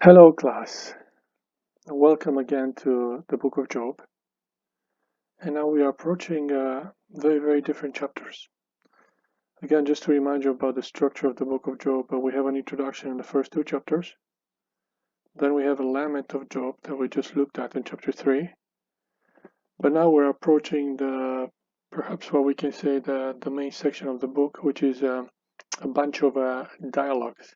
Hello, class. Welcome again to the book of Job. And now we are approaching very different chapters. Again, just to remind you about the structure of the book of Job, we have an introduction in the first two chapters. Then we have a lament of Job that we just looked at in chapter 3. But now we're approaching perhaps what we can say the main section of the book, which is a bunch of dialogues.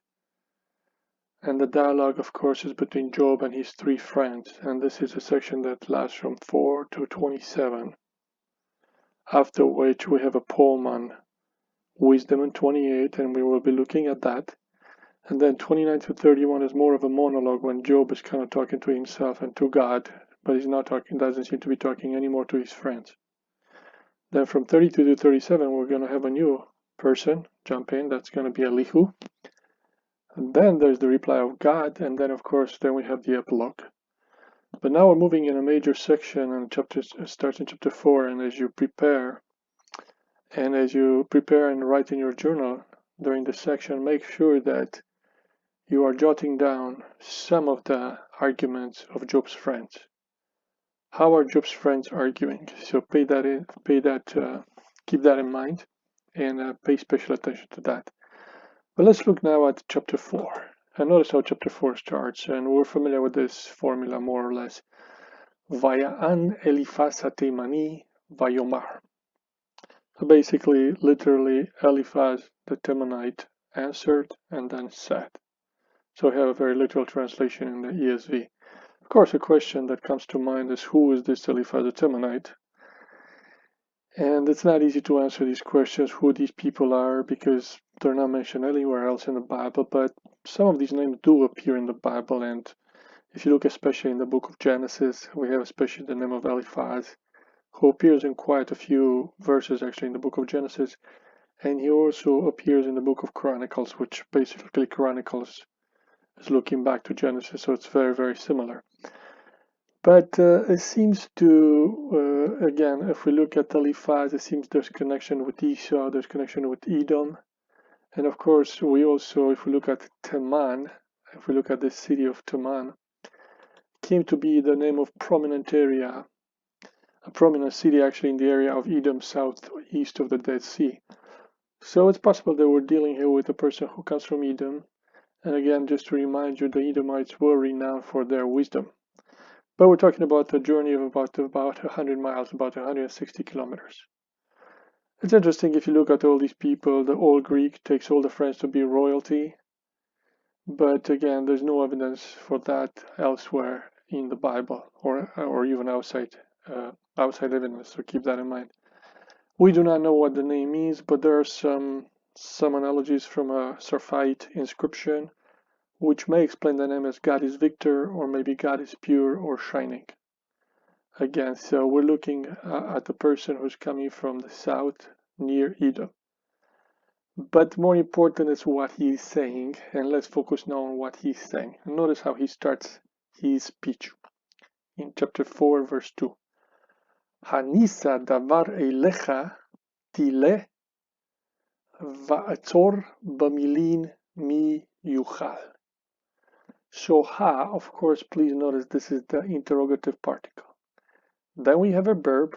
And the dialogue, of course, is between Job and his three friends, and this is a section that lasts from 4 to 27, after which we have a poem on wisdom in 28, and we will be looking at that. And then 29 to 31 is more of a monologue when Job is kind of talking to himself and to God, but he's not talking, doesn't seem to be talking anymore to his friends. Then from 32 to 37, we're going to have a new person jump in, that's going to be Elihu. And then there's the reply of God, and then of course then we have the epilogue. But now we're moving in a major section, and chapter starts in chapter 4. And as you prepare and write in your journal during this section, make sure that you are jotting down some of the arguments of Job's friends. How are Job's friends arguing? So keep that in mind, and pay special attention to that. But let's look now at chapter 4. And notice how chapter 4 starts, and we're familiar with this formula more or less. Vaya'an Eliphaz HaTemani Vayomar. So basically, literally, Eliphaz the Temanite answered and then said. So we have a very literal translation in the ESV. Of course, a question that comes to mind is, who is this Eliphaz the Temanite? And it's not easy to answer these questions, who these people are, because they're not mentioned anywhere else in the Bible, but some of these names do appear in the Bible, and if you look especially in the book of Genesis, we have especially the name of Eliphaz, who appears in quite a few verses actually in the book of Genesis, and he also appears in the book of Chronicles, which basically Chronicles is looking back to Genesis, so it's very similar. But it seems to, again, if we look at Eliphaz, it seems there's connection with Esau, there's connection with Edom. And of course, we also, if we look at Teman, if we look at the city of Teman, came to be the name of a prominent city actually in the area of Edom, southeast of the Dead Sea. So it's possible that we're dealing here with a person who comes from Edom. And again, just to remind you, the Edomites were renowned for their wisdom. But we're talking about a journey of about 100 miles, about 160 kilometers. It's interesting if you look at all these people, the old Greek takes all the French to be royalty. But again, there's no evidence for that elsewhere in the Bible or even outside evidence, so keep that in mind. We do not know what the name means, but there are some analogies from a Sarphite inscription which may explain the name as God is victor, or maybe God is pure or shining. Again, so we're looking at the person who's coming from the south near Edom. But more important is what he's saying, and let's focus now on what he's saying. And notice how he starts his speech in chapter 4, verse 2. Hanisa davar eilecha tile va'atzor bamilin mi yuchal. So ha, of course, please notice this is the interrogative particle. Then we have a verb.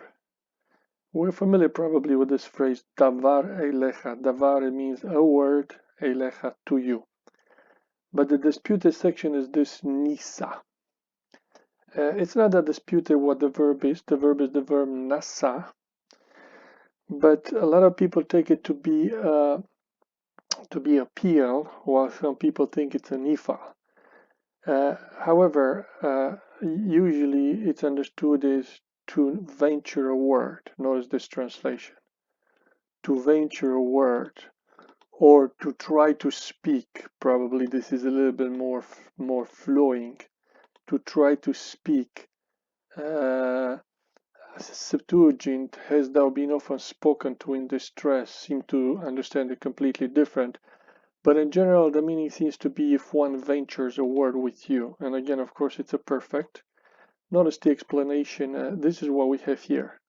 We're familiar probably with this phrase, davar eilecha. Davar means a word, eilecha, to you. But the disputed section is this nisa. It's not that disputed what the verb is. The verb is the verb nasa. But a lot of people take it to be appeal, while some people think it's a nifa. However, usually it's understood as to venture a word. Notice this translation. To venture a word, or to try to speak. Probably this is a little bit more flowing. To try to speak. Septuagint, has thou been often spoken to in distress, seem to understand it completely different. But in general, the meaning seems to be if one ventures a word with you. And again, of course, it's a perfect. Notice the explanation. This is what we have here.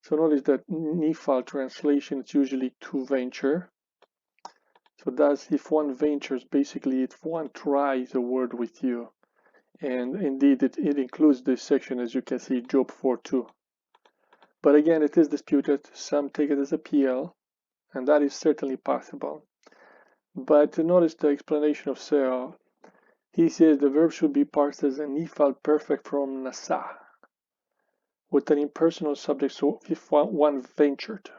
So notice that Nifal translation, it's usually to venture. So that's if one ventures, basically if one tries a word with you. And indeed it includes this section, as you can see, job 4.2. But again, it is disputed. Some take it as a PL, and that is certainly possible. But notice the explanation of Seoul. He says the verb should be parsed as an ifal perfect from nasa, with an impersonal subject, so if one ventured.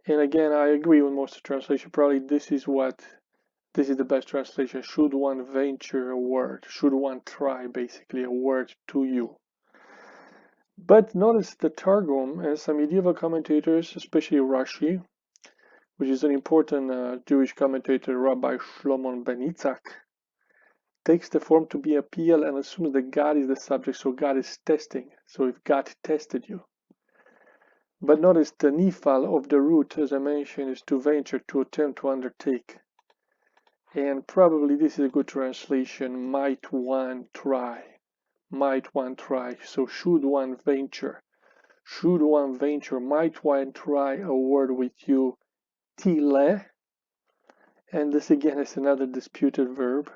And again, I agree with most of the translation. Probably this is the best translation. Should one venture a word? Should one try, basically, a word to you? But notice the Targum and some medieval commentators, especially Rashi, which is an important Jewish commentator, Rabbi Shlomo ben Yitzhak, takes the form to be a PL and assumes that God is the subject, so God is testing. So if God tested you. But notice the nifal of the root, as I mentioned, is to venture, to attempt, to undertake. And probably this is a good translation, might one try. Might one try. So should one venture. Should one venture, might one try a word with you, tile. And this again is another disputed verb.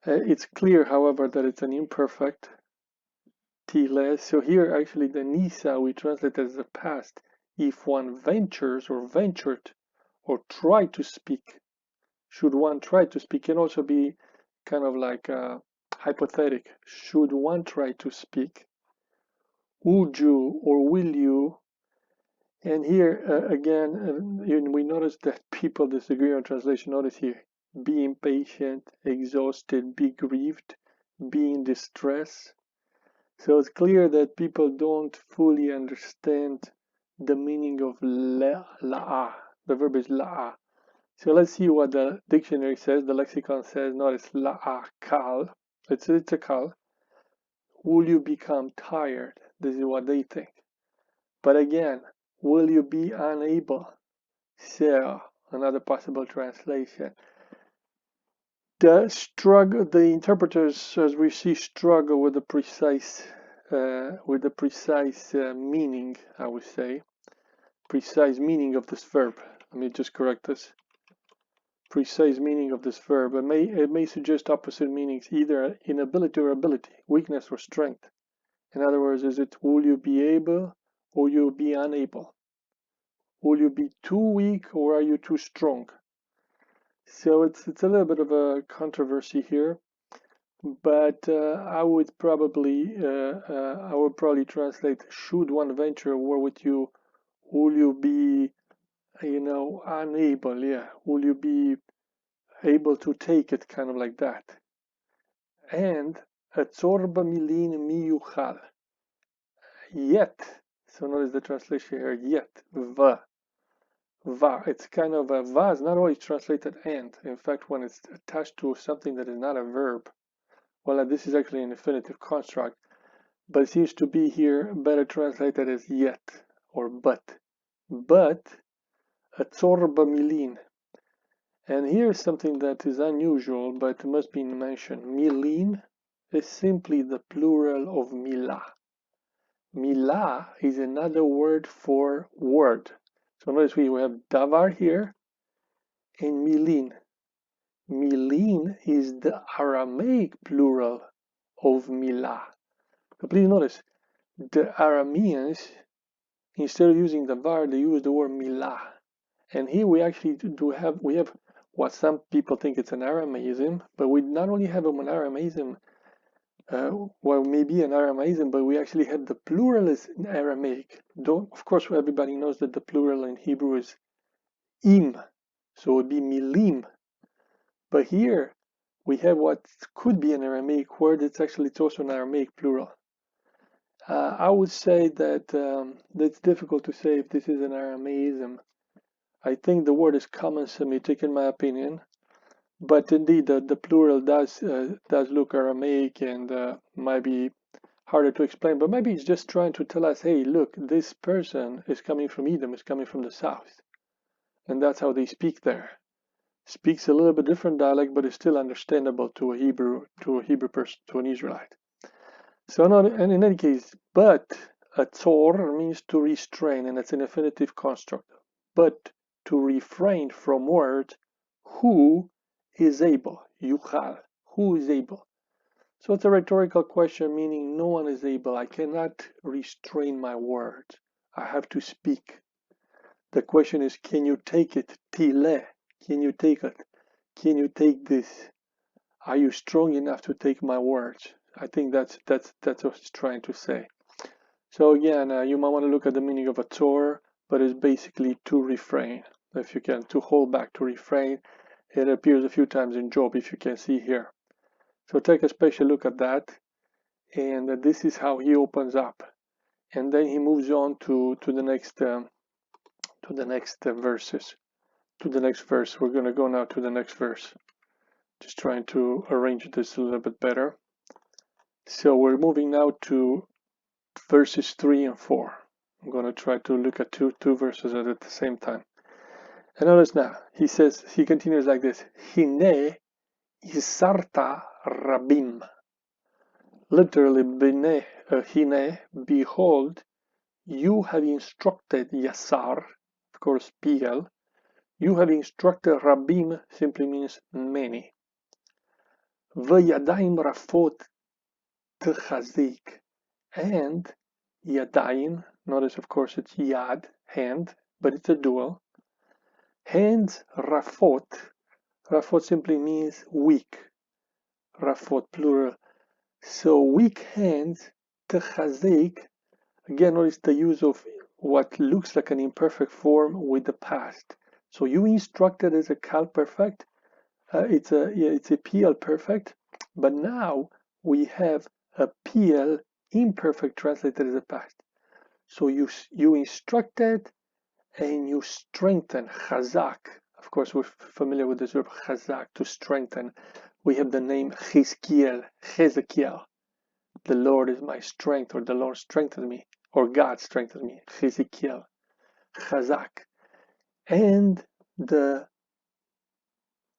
It's clear, however, that it's an imperfect, tile. So here actually the nisa we translate as the past. If one ventures or ventured or tried to speak, should one try to speak, can also be kind of like hypothetic. Should one try to speak? Would you or will you? And here again, we notice that people disagree on translation. Notice here, be impatient, exhausted, be grieved, be in distress. So it's clear that people don't fully understand the meaning of la'a. The verb is la'a. So let's see what the dictionary says, the lexicon says. Notice la'a, kal. It's a kal. Will you become tired? This is what they think. But again, will you be unable? So, another possible translation. The interpreters, as we see, struggle with the precise meaning, I would say. Precise meaning of this verb. Let me just correct this. Precise meaning of this verb. It may suggest opposite meanings, either inability or ability, weakness or strength. In other words, is it will you be able or you'll be unable? Will you be too weak or are you too strong? So it's a little bit of a controversy here, but I would probably translate: should one venture a war with you, will you be, unable? Yeah, will you be able to take it, kind of like that. And atzorba milin miyuchal. Yet, so notice the translation here. Yet, va. It's kind of a va is not always translated and. In fact, when it's attached to something that is not a verb, well, this is actually an infinitive construct, but it seems to be here better translated as yet or but. But atzorba milin. And here's something that is unusual, but must be mentioned. Milin is simply the plural of milah. Milah is another word for word. So notice we have davar here and milin. Milin is the Aramaic plural of milah. So please notice, the Arameans, instead of using the var, they use the word milah. And here we actually we have what some people think it's an Aramaism, but we not only have an Aramaism, maybe an Aramaism, but we actually have the plural is in Aramaic. Of course, everybody knows that the plural in Hebrew is im, so it would be milim. But here we have what could be an Aramaic word. It's also an Aramaic plural. I would say that it's difficult to say if this is an Aramaism. I think the word is common Semitic in my opinion, but indeed the plural does look Aramaic and might be harder to explain. But maybe it's just trying to tell us, hey, look, this person is coming from Edom, is coming from the south, and that's how they speak there. Speaks a little bit different dialect, but is still understandable to a Hebrew person, to an Israelite. So, and in any case, but atzor means to restrain, and it's an infinitive construct. But to refrain from words, Who is able? Yuchal. Who is able? So it's a rhetorical question, meaning no one is able. I cannot restrain my words. I have to speak. The question is, can you take it? Tile. Can you take it? Can you take this? Are you strong enough to take my words? I think that's what it's trying to say. So again, you might want to look at the meaning of a Torah, but it's basically to refrain. If you can, to hold back, to refrain. It appears a few times in Job, if you can see here. So take a special look at that, and this is how he opens up, and then he moves on to the next verses, to the next verse. We're going to go now to the next verse. Just trying to arrange this a little bit better. So we're moving now to verses 3 and 4. I'm going to try to look at two verses at the same time. And notice now, he continues like this. Hine isarta rabim. Literally, hine, behold, you have instructed Yasar, of course, PL. You have instructed rabim simply means many. V'yadayim rafot t'chazik. And yadayim, notice of course it's yad, hand, but it's a dual. Hands, rafot. Rafot simply means weak. Rafot, plural. So weak hands, t'chazik. Again, notice the use of what looks like an imperfect form with the past. So you instructed as a cal perfect. It's a PL perfect, but now we have a PL imperfect translated as a past. So you instructed and you strengthen, chazak. Of course, we're familiar with this verb chazak, to strengthen. We have the name Chizkiel, Hezekiel. The Lord is my strength, or the Lord strengthens me, or God strengthens me, Hezekiel, chazak. And the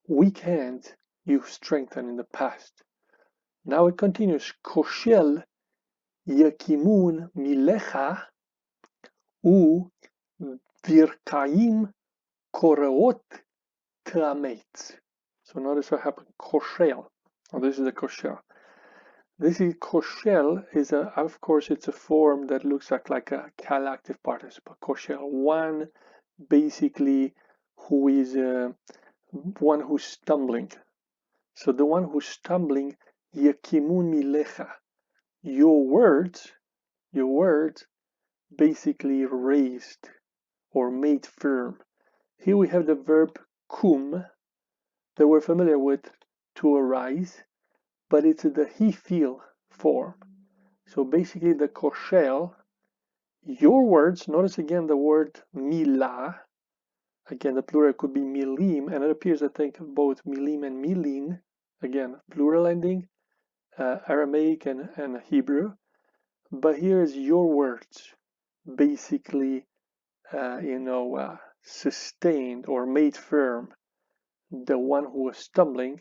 weak hand you strengthen in the past. Now it continues, koshel yakimun milecha u virkayim koreot ta'ametz. So notice what happened, koshel. Oh, this is the koshel. This is koshel is of course it's a form that looks like a cal active participle. Koshel, one basically who is one who's stumbling. So the one who's stumbling, yakimun milecha, your words basically raised or made firm. Here we have the verb kum that we're familiar with, to arise, but it's the he feel form. So basically the koshel, your words, notice again the word milah, again the plural could be milim, and it appears I think both milim and milin, again plural ending, Aramaic and Hebrew, but here is your words, basically sustained or made firm the one who was stumbling.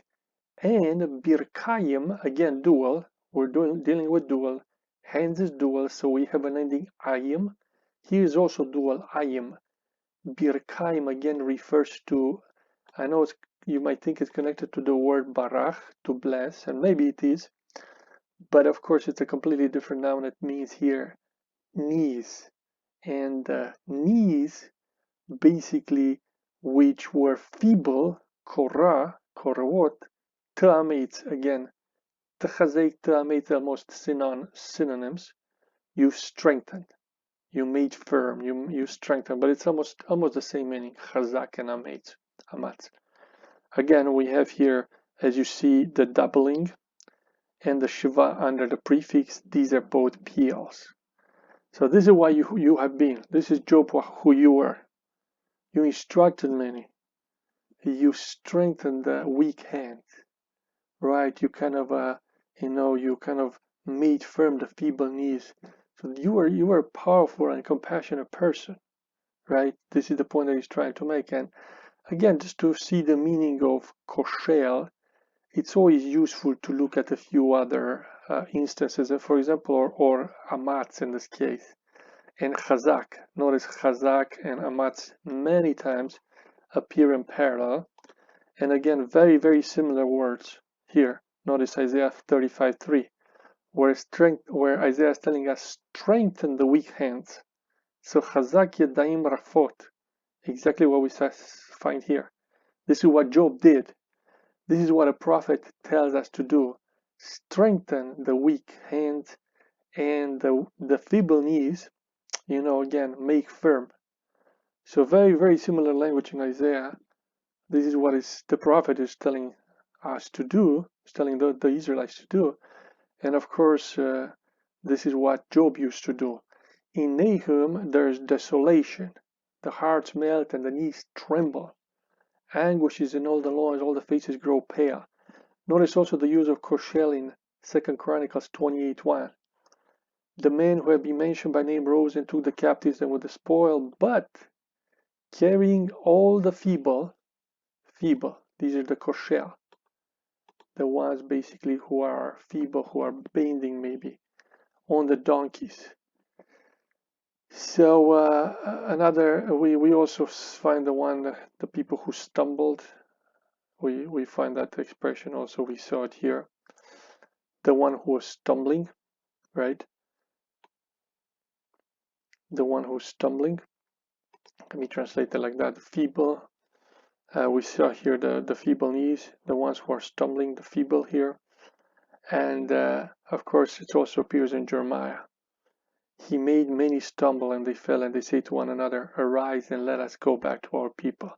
And birkayim, again dual, we're dealing with dual, hands is dual, so we have an ending ayim. Here is also dual ayim. Birkayim again refers to, I know you might think it's connected to the word barach, to bless, and maybe it is, but of course it's a completely different noun. It means here knees, and knees basically which were feeble, korot, ta'ametz, again, t'chazek, ta'ametz are most synonyms. You strengthened, you made firm, you strengthened, but it's almost the same meaning, chazak and amatz. Again, we have here, as you see, the doubling and the shiva under the prefix. These are both PLs. So this is why you have been. This is Job, who you were. You instructed many. You strengthened the weak hand, right? You kind of, you kind of made firm the feeble knees. So you were a powerful and compassionate person, right? This is the point that he's trying to make. And again, just to see the meaning of koshel, it's always useful to look at a few other instances, for example, or amatz in this case, and chazak. Notice chazak and amatz many times appear in parallel, And again, very, very similar words here. Notice Isaiah 35:3, where Isaiah is telling us, strengthen the weak hands. So Chazak Yadayim Rafot, exactly what we find here. This is what Job did. This is what a prophet tells us to do. Strengthen the weak hands and the feeble knees, again, make firm. So very, very similar language in Isaiah. This is what the prophet is telling us to do, is telling the Israelites to do. And of course, this is what Job used to do. In Nahum, there's desolation. The hearts melt and the knees tremble. Anguish is in all the loins, all the faces grow pale. Notice also the use of koshel in 2 Chronicles 28:1. The men who have been mentioned by name rose and took the captives and with the spoil, but carrying all the feeble, these are the koshel, the ones basically who are feeble, who are bending maybe, on the donkeys. So we also find the people who stumbled. We find that expression also, we saw it here. The one who was stumbling, right? The one who's stumbling. Let me translate it like that. Feeble. We saw here the feeble knees, the ones who are stumbling, the feeble here. And of course, it also appears in Jeremiah. He made many stumble and they fell, and they say to one another, arise and let us go back to our people.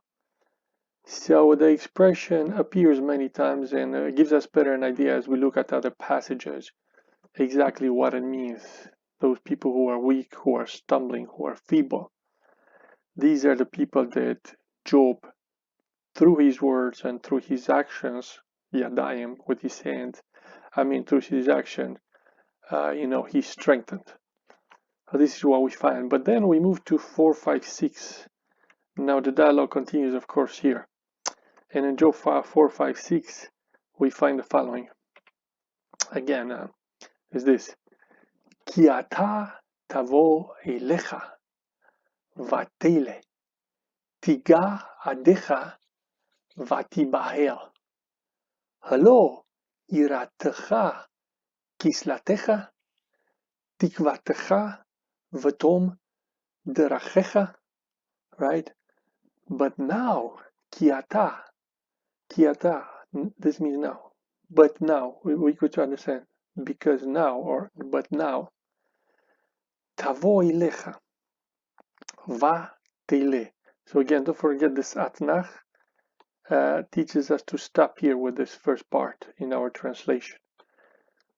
So the expression appears many times and gives us better an idea as we look at other passages, exactly what it means. Those people who are weak, who are stumbling, who are feeble. These are the people that Job, through his words and through his actions, Yadayim, with his hands, through his action, he strengthened. This is what we find. But then we move to 4, 5, 6. Now the dialogue continues, of course, here. And in Job 4, 5, 6, we find the following. Again, is this. Ki ata tavo elecha vatele tiga adecha vatibahel. Halo iratecha kislatecha tikvatecha vatom derachecha. Right? But now, kiata, this means now. But now, we could understand, because now, or but now, tavo ilecha, va tele. So again, don't forget this atnach teaches us to stop here with this first part in our translation.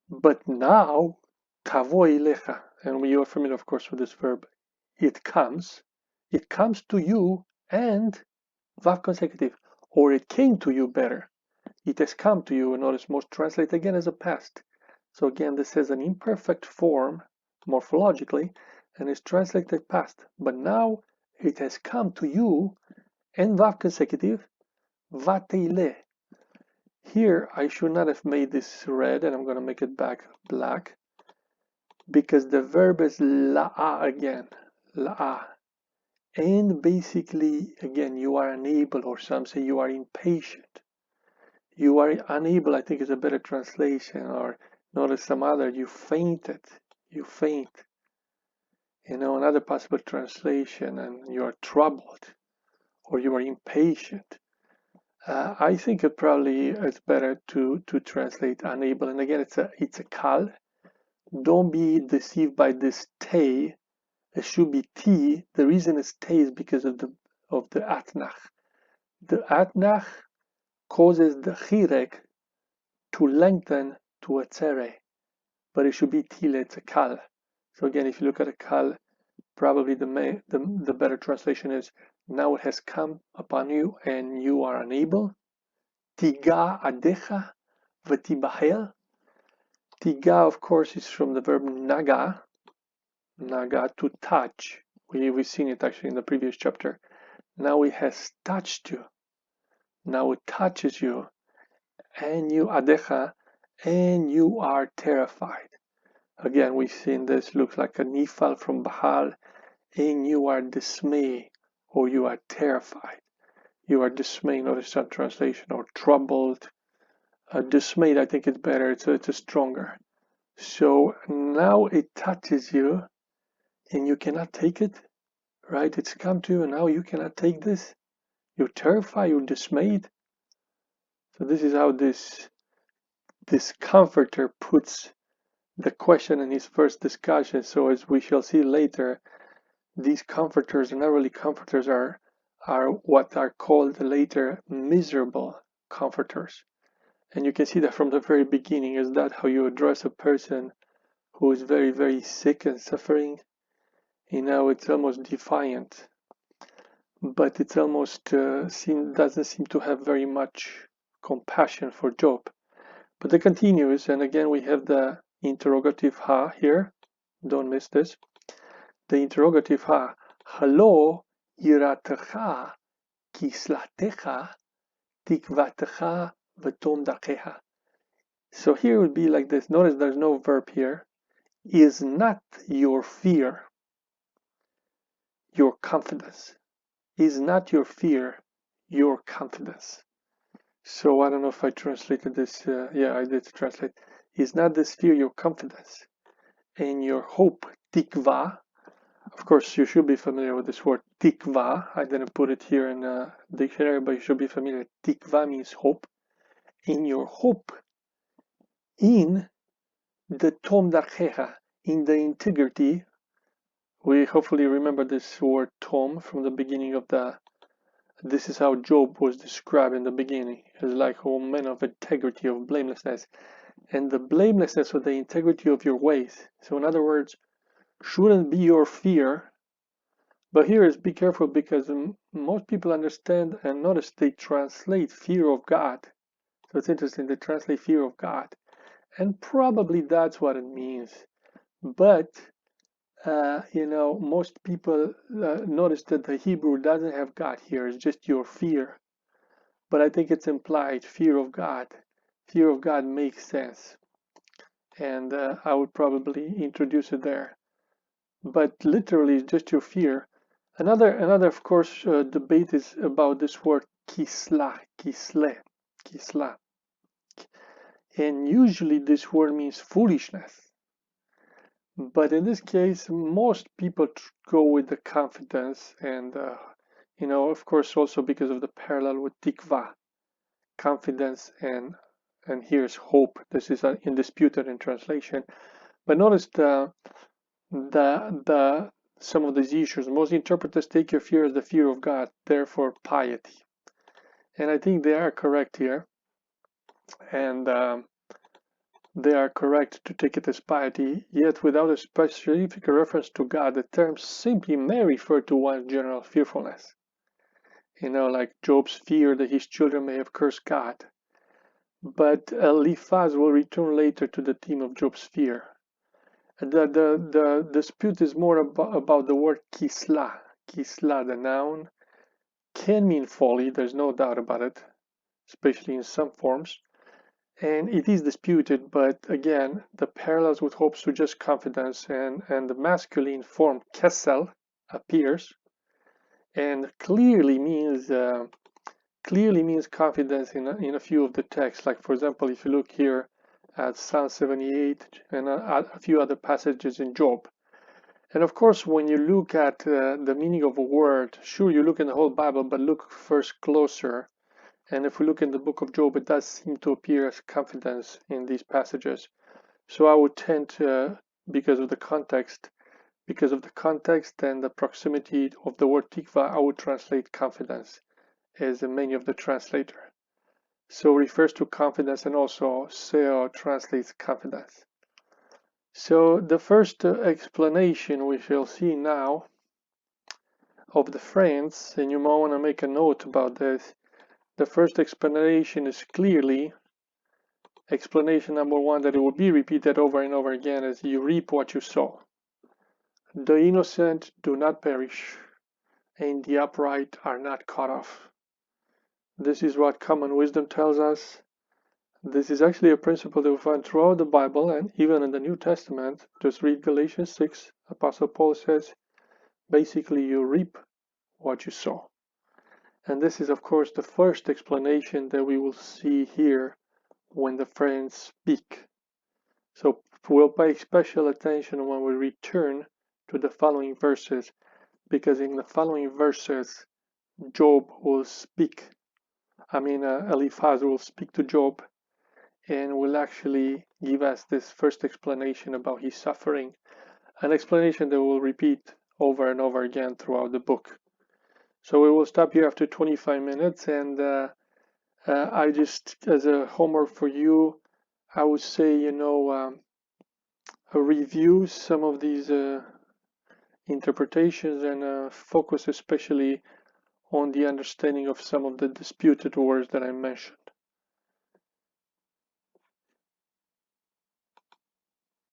But now, tavo ilecha, and we are familiar, of course, with this verb, it comes to you, and vav consecutive, or it came to you better. It has come to you. Notice most translate again as a past. So again, this is an imperfect form morphologically and is translated past. But now it has come to you, and vav consecutive, vateile. Here I should not have made this red, and I'm going to make it back black, because the verb is la'a again, la'a. And basically, again, you are unable, or some say you are impatient. You are unable, I think is a better translation, or notice some other, you fainted, you faint. Another possible translation, and you are troubled, or you are impatient. I think it probably is better to translate unable. And again, it's a kal. Don't be deceived by this te. It should be t. The reason it's te is because of the atnach. The atnach causes the chirek to lengthen to a tzere, but it should be tile, it's a kal. So again, if you look at a kal, probably the better translation is, now it has come upon you and you are unable. Tiga adecha v'tibahel. Tiga, of course, is from the verb naga, to touch. We've seen it actually in the previous chapter. Now it has touched you. Now it touches you, and you adecha, and you are terrified. Again, we've seen this looks like a nifal from Bahal, and you are dismayed, or you are terrified. You are dismayed, notice that translation, or troubled. Dismayed, I think it's better, it's a stronger. So now it touches you and you cannot take it, right? It's come to you and now you cannot take this. You're terrified, you're dismayed. So this is how this comforter puts the question in his first discussion. So as we shall see later, these comforters, and not really comforters, are what are called later miserable comforters. And you can see that from the very beginning. Is that how you address a person who is very, very sick and suffering? You know, it's almost defiant, but it's almost doesn't seem to have very much compassion for Job. But it continues, and again we have the interrogative ha here. Don't miss this. The interrogative ha. Halo iratecha kislatecha tikvatecha v'tom dakeha. So here it would be like this. Notice there's no verb here. Is not your fear your confidence? Is not your fear your confidence? So I don't know if I translated this. Yeah, I did translate. Is not this fear your confidence? And your hope, tikva. Of course, you should be familiar with this word, tikva. I didn't put it here in the dictionary, but you should be familiar. Tikva means hope. In your hope, in the tom darchecha, in the integrity. We hopefully remember this word tom from the beginning of the. This is how Job was described in the beginning. As like a man of integrity, of blamelessness. And the blamelessness or the integrity of your ways. So in other words, shouldn't be your fear. But here is be careful because most people understand and notice they translate fear of God. So it's interesting, they translate fear of God. And probably that's what it means. But, you know, most people notice that the Hebrew doesn't have God here. It's just your fear. But I think it's implied, fear of God. Fear of God makes sense. And I would probably introduce it there. But literally, just your fear. Another, of course, debate is about this word kisla, kisla. And usually this word means foolishness. But in this case, most people go with the confidence and, you know, of course, also because of the parallel with tikva, confidence, and here's hope. This is undisputed in translation. But notice some of these issues. Most interpreters take your fear as the fear of God, therefore piety. And I think they are correct here. And they are correct to take it as piety, yet without a specific reference to God. The term simply may refer to one's general fearfulness. You know, like Job's fear that his children may have cursed God. But Eliphaz will return later to the theme of Job's fear. The dispute is more about the word kisla. Kisla, the noun, can mean folly, there's no doubt about it, especially in some forms. And it is disputed, but again, the parallels with hope suggest confidence, and the masculine form kesel appears, and clearly means confidence in a few of the texts. Like for example, if you look here at Psalm 78 and a few other passages in Job. And of course, when you look at the meaning of a word, sure, you look in the whole Bible, but look first closer. And if we look in the book of Job, it does seem to appear as confidence in these passages. So I would tend to, because of the context and the proximity of the word tikva, I would translate confidence as many of the translator. So refers to confidence, and also Seoul translates confidence. So the first explanation we shall see now of the friends, and you might want to make a note about this. The first explanation is clearly explanation number one, that it will be repeated over and over again, as you reap what you sow. The innocent do not perish, and the upright are not cut off. This is what common wisdom tells us. This is actually a principle that we find throughout the Bible and even in the New Testament. Just read Galatians 6. Apostle Paul says, basically you reap what you sow. And this is, of course, the first explanation that we will see here when the friends speak. So we'll pay special attention when we return to the following verses, because in the following verses, Job will speak. Eliphaz will speak to Job and will actually give us this first explanation about his suffering, an explanation that we'll repeat over and over again throughout the book. So we will stop here after 25 minutes, and I just, as a homework for you, I would say, review some of these interpretations and focus especially on the understanding of some of the disputed words that I mentioned.